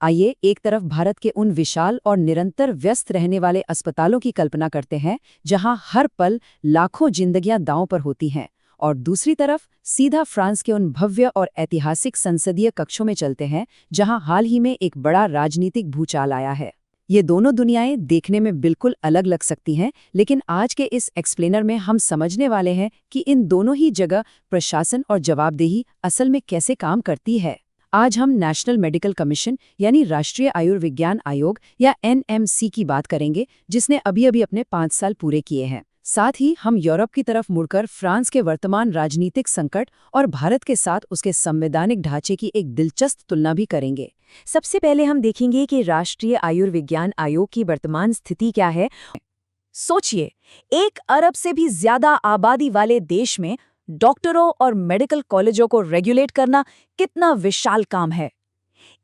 आइए एक तरफ भारत के उन विशाल और निरंतर व्यस्त रहने वाले अस्पतालों की कल्पना करते हैं जहां हर पल लाखों जिंदगियां दांव पर होती हैं, और दूसरी तरफ सीधा फ्रांस के उन भव्य और ऐतिहासिक संसदीय कक्षों में चलते हैं जहां हाल ही में एक बड़ा राजनीतिक भूचाल आया है। ये दोनों दुनियाएं देखने में बिल्कुल अलग लग सकती हैं, लेकिन आज के इस एक्सप्लेनर में हम समझने वाले हैं कि इन दोनों ही जगह प्रशासन और जवाबदेही असल में कैसे काम करती है। आज हम नेशनल मेडिकल कमीशन यानी राष्ट्रीय आयुर्विज्ञान आयोग या एनएमसी की बात करेंगे, जिसने अभी अपने 5 साल पूरे किए हैं। साथ ही हम यूरोप की तरफ मुड़कर फ्रांस के वर्तमान राजनीतिक संकट और भारत के साथ उसके संवैधानिक ढांचे की एक दिलचस्प तुलना भी करेंगे। सबसे पहले हम देखेंगे कि राष्ट्रीय आयुर्विज्ञान आयोग की वर्तमान स्थिति क्या है। सोचिए, 1 अरब से भी ज्यादा आबादी वाले देश में डॉक्टरों और मेडिकल कॉलेजों को रेगुलेट करना कितना विशाल काम है।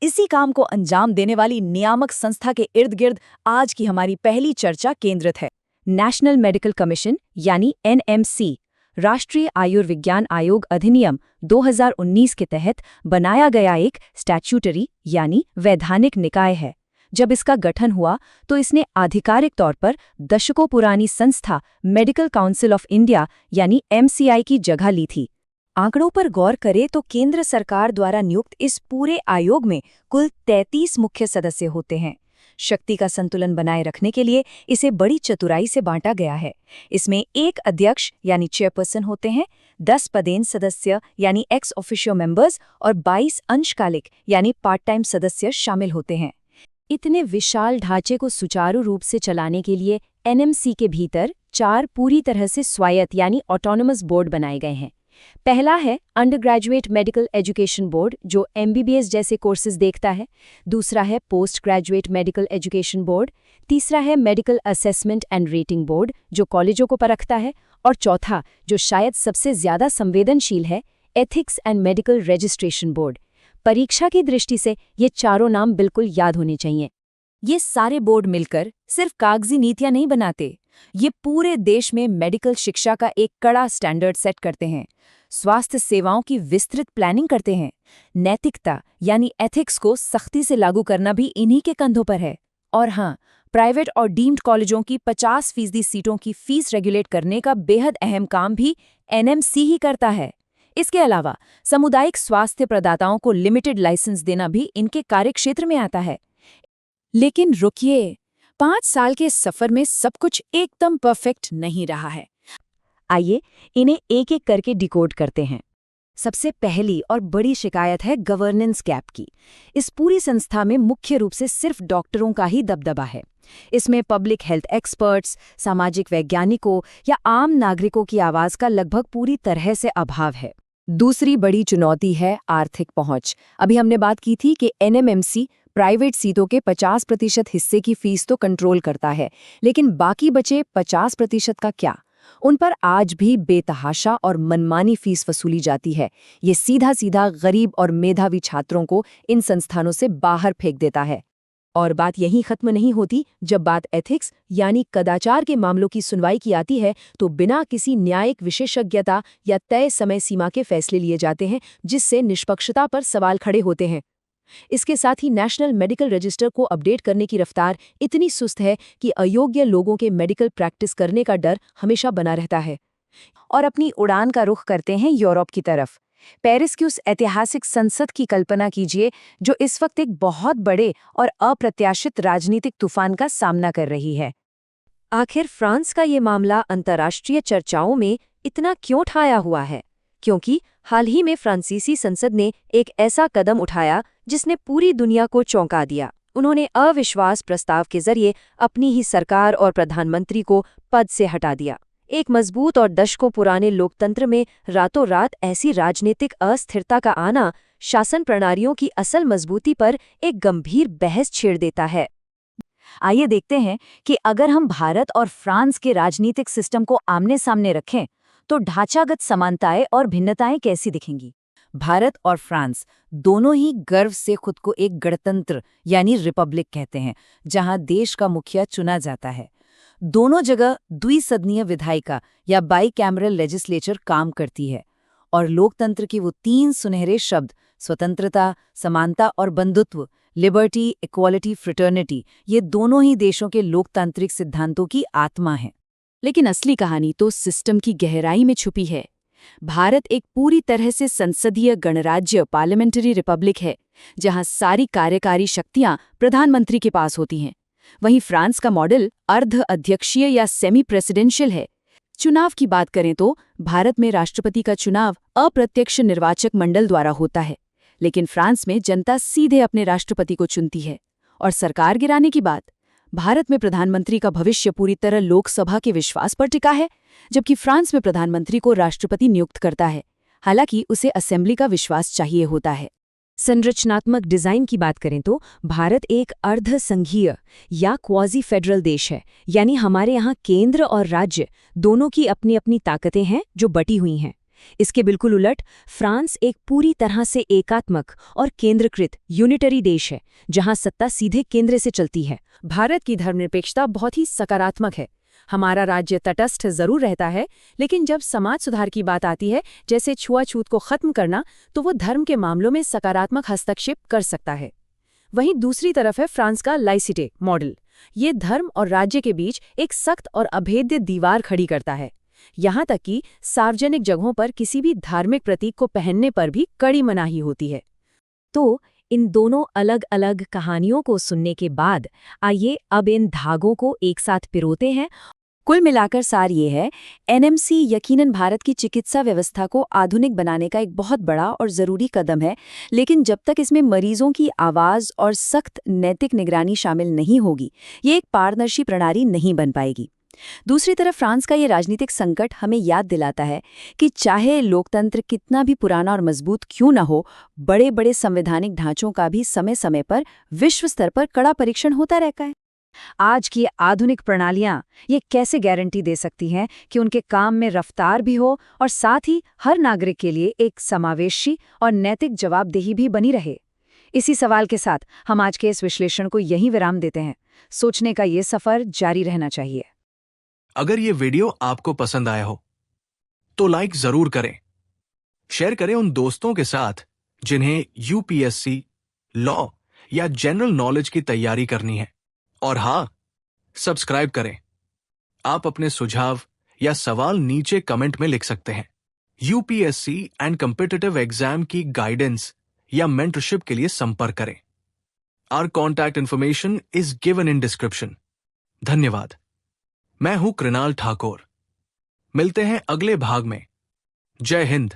इसी काम को अंजाम देने वाली नियामक संस्था के इर्द गिर्द आज की हमारी पहली चर्चा केंद्रित है। नेशनल मेडिकल कमीशन यानी एनएमसी राष्ट्रीय आयुर्विज्ञान आयोग अधिनियम 2019 के तहत बनाया गया एक स्टैट्यूटरी यानी वैधानिक निकाय है। जब इसका गठन हुआ तो इसने आधिकारिक तौर पर दशकों पुरानी संस्था मेडिकल काउंसिल ऑफ इंडिया यानी एमसीआई की जगह ली थी। आंकड़ों पर गौर करें तो केंद्र सरकार द्वारा नियुक्त इस पूरे आयोग में कुल 33 मुख्य सदस्य होते हैं। शक्ति का संतुलन बनाए रखने के लिए इसे बड़ी चतुराई से बांटा गया है। इसमें 1 अध्यक्ष यानी चेयरपर्सन होते हैं, 10 पदेन सदस्य यानी एक्स ऑफिशियो मेंबर्स और 22 अंशकालिक यानी पार्ट टाइम सदस्य शामिल होते हैं। इतने विशाल ढांचे को सुचारू रूप से चलाने के लिए एनएमसी के भीतर 4 पूरी तरह से स्वायत्त यानी ऑटोनोमस बोर्ड बनाए गए हैं। पहला है under graduate medical education board, जो एमबीबीएस जैसे कोर्सेज देखता है। दूसरा है post graduate medical education board. तीसरा है medical assessment and rating board, जो कॉलेजों को परखता है। और चौथा, जो शायद सबसे ज्यादा संवेदनशील है, ethics and medical registration board. परीक्षा की दृष्टि से ये चारों नाम बिल्कुल याद होने चाहिए। ये सारे बोर्ड मिलकर सिर्फ कागजी नीतियां नहीं बनाते, ये पूरे देश में मेडिकल शिक्षा का एक कड़ा स्टैंडर्ड सेट करते हैं, स्वास्थ्य सेवाओं की विस्तृत प्लानिंग करते हैं। नैतिकता यानी एथिक्स को सख्ती से लागू करना भी इन्हीं के कंधों पर है। और हाँ, प्राइवेट और डीम्ड कॉलेजों की 50% सीटों की फीस रेगुलेट करने का बेहद अहम काम भी एनएमसी ही करता है। इसके अलावा सामुदायिक स्वास्थ्य प्रदाताओं को लिमिटेड लाइसेंस देना भी इनके कार्यक्षेत्र में आता है। लेकिन रुकिए, 5 साल के सफर में सब कुछ एकदम परफेक्ट नहीं रहा है। आइए इन्हें एक एक करके डिकोड करते हैं। सबसे पहली और बड़ी शिकायत है गवर्नेंस गैप की। इस पूरी संस्था में मुख्य रूप से सिर्फ डॉक्टरों का ही दबदबा है। इसमें पब्लिक हेल्थ एक्सपर्ट्स, सामाजिक वैज्ञानिकों या आम नागरिकों की आवाज का लगभग पूरी तरह से अभाव है। दूसरी बड़ी चुनौती है आर्थिक पहुंच। अभी हमने बात की थी कि एनएमएमसी प्राइवेट सीटों के 50% हिस्से की फीस तो कंट्रोल करता है, लेकिन बाकी बचे 50% का क्या? उन पर आज भी बेतहाशा और मनमानी फीस वसूली जाती है। ये सीधा सीधा गरीब और मेधावी छात्रों को इन संस्थानों से बाहर फेंक देता है। और बात यहीं खत्म नहीं होती। जब बात एथिक्स यानी कदाचार के मामलों की सुनवाई की आती है तो बिना किसी न्यायिक विशेषज्ञता या तय समय सीमा के फैसले लिए जाते हैं, जिससे निष्पक्षता पर सवाल खड़े होते हैं। इसके साथ ही नेशनल मेडिकल रजिस्टर को अपडेट करने की रफ्तार इतनी सुस्त है कि अयोग्य लोगों के मेडिकल प्रैक्टिस करने का डर हमेशा बना रहता है। और अपनी उड़ान का रुख करते हैं यूरोप की तरफ। पेरिस की उस ऐतिहासिक संसद की कल्पना कीजिए, जो इस वक्त एक बहुत बड़े और अप्रत्याशित राजनीतिक तूफान का सामना कर रही है। आखिर फ्रांस का ये मामला अंतर्राष्ट्रीय चर्चाओं में इतना क्यों ठाया हुआ है? क्योंकि हाल ही में फ्रांसीसी संसद ने एक ऐसा कदम उठाया जिसने पूरी दुनिया को चौंका दिया। उन्होंने अविश्वास प्रस्ताव के जरिए अपनी ही सरकार और प्रधानमंत्री को पद से हटा दिया। एक मजबूत और दशकों पुराने लोकतंत्र में रातों रात ऐसी राजनीतिक अस्थिरता का आना शासन प्रणालियों की असल मजबूती पर एक गंभीर बहस छेड़ देता है। आइए देखते हैं कि अगर हम भारत और फ्रांस के राजनीतिक सिस्टम को आमने सामने रखें तो ढांचागत समानताएं और भिन्नताएं कैसी दिखेंगी। भारत और फ्रांस दोनों ही गर्व से खुद को एक गणतंत्र यानी रिपब्लिक कहते हैं, जहां देश का मुखिया चुना जाता है। दोनों जगह द्विसदनीय विधायिका या बाई कैमरल लेजिस्लेचर काम करती है और लोकतंत्र के वो 3 सुनहरे शब्द स्वतंत्रता, समानता और बंधुत्व लिबर्टी, इक्वालिटी, फ्रेटर्निटी, ये दोनों ही देशों के लोकतांत्रिक सिद्धांतों की आत्मा है। लेकिन असली कहानी तो सिस्टम की गहराई में छुपी है। भारत एक पूरी तरह से संसदीय गणराज्य पार्लियामेंट्री रिपब्लिक है, जहां सारी कार्यकारी शक्तियां प्रधानमंत्री के पास होती हैं। वहीं फ्रांस का मॉडल अर्ध अध्यक्षीय या सेमी प्रेसिडेंशियल है। चुनाव की बात करें तो भारत में राष्ट्रपति का चुनाव अप्रत्यक्ष निर्वाचक मंडल द्वारा होता है, लेकिन फ्रांस में जनता सीधे अपने राष्ट्रपति को चुनती है। और सरकार गिराने की बात, भारत में प्रधानमंत्री का भविष्य पूरी तरह लोकसभा के विश्वास पर टिका है, जबकि फ्रांस में प्रधानमंत्री को राष्ट्रपति नियुक्त करता है, हालांकि उसे असेंबली का विश्वास चाहिए होता है। संरचनात्मक डिजाइन की बात करें तो भारत एक अर्ध संघीय या क्वाजी फेडरल देश है, यानी हमारे यहाँ केंद्र और राज्य दोनों की अपनी अपनी ताकतें हैं जो बटी हुई हैं। इसके बिल्कुल उलट फ्रांस एक पूरी तरह से एकात्मक और केंद्रीकृत यूनिटरी देश है, जहां सत्ता सीधे केंद्र से चलती है। भारत की धर्मनिरपेक्षता बहुत ही सकारात्मक है। हमारा राज्य तटस्थ जरूर रहता है, लेकिन जब समाज सुधार की बात आती है, जैसे छुआछूत को खत्म करना, तो वो धर्म के मामलों में सकारात्मक हस्तक्षेप कर सकता है। वहीं दूसरी तरफ है फ्रांस का लाइसिटे मॉडल। ये धर्म और राज्य के बीच एक सख्त और अभेद्य दीवार खड़ी करता है। यहाँ तक कि सार्वजनिक जगहों पर किसी भी धार्मिक प्रतीक को पहनने पर भी कड़ी मनाही होती है। तो इन दोनों अलग अलग कहानियों को सुनने के बाद आइए अब इन धागों को एक साथ पिरोते हैं। कुल मिलाकर सार ये है, एनएमसी यकीनन भारत की चिकित्सा व्यवस्था को आधुनिक बनाने का एक बहुत बड़ा और ज़रूरी कदम है, लेकिन जब तक इसमें मरीजों की आवाज़ और सख्त नैतिक निगरानी शामिल नहीं होगी, ये एक पारदर्शी प्रणाली नहीं बन पाएगी। दूसरी तरफ फ्रांस का ये राजनीतिक संकट हमें याद दिलाता है कि चाहे लोकतंत्र कितना भी पुराना और मजबूत क्यों न हो, बड़े बड़े संवैधानिक ढांचों का भी समय समय पर विश्व स्तर पर कड़ा परीक्षण होता रहता है। आज की आधुनिक प्रणालियां ये कैसे गारंटी दे सकती हैं कि उनके काम में रफ्तार भी हो और साथ ही हर नागरिक के लिए एक समावेशी और नैतिक जवाबदेही भी बनी रहे? इसी सवाल के साथ हम आज के इस विश्लेषण को यहीं विराम देते हैं। सोचने का ये सफर जारी रहना चाहिए। अगर ये वीडियो आपको पसंद आया हो तो लाइक जरूर करें, शेयर करें उन दोस्तों के साथ जिन्हें यूपीएससी, लॉ या जनरल नॉलेज की तैयारी करनी है। और हाँ, सब्सक्राइब करें। आप अपने सुझाव या सवाल नीचे कमेंट में लिख सकते हैं। यूपीएससी एंड कॉम्पिटिटिव एग्जाम की गाइडेंस या मेंटरशिप के लिए संपर्क करें। Our contact information is given in description. धन्यवाद। मैं हूं कृणाल ठाकुर। मिलते हैं अगले भाग में। जय हिंद।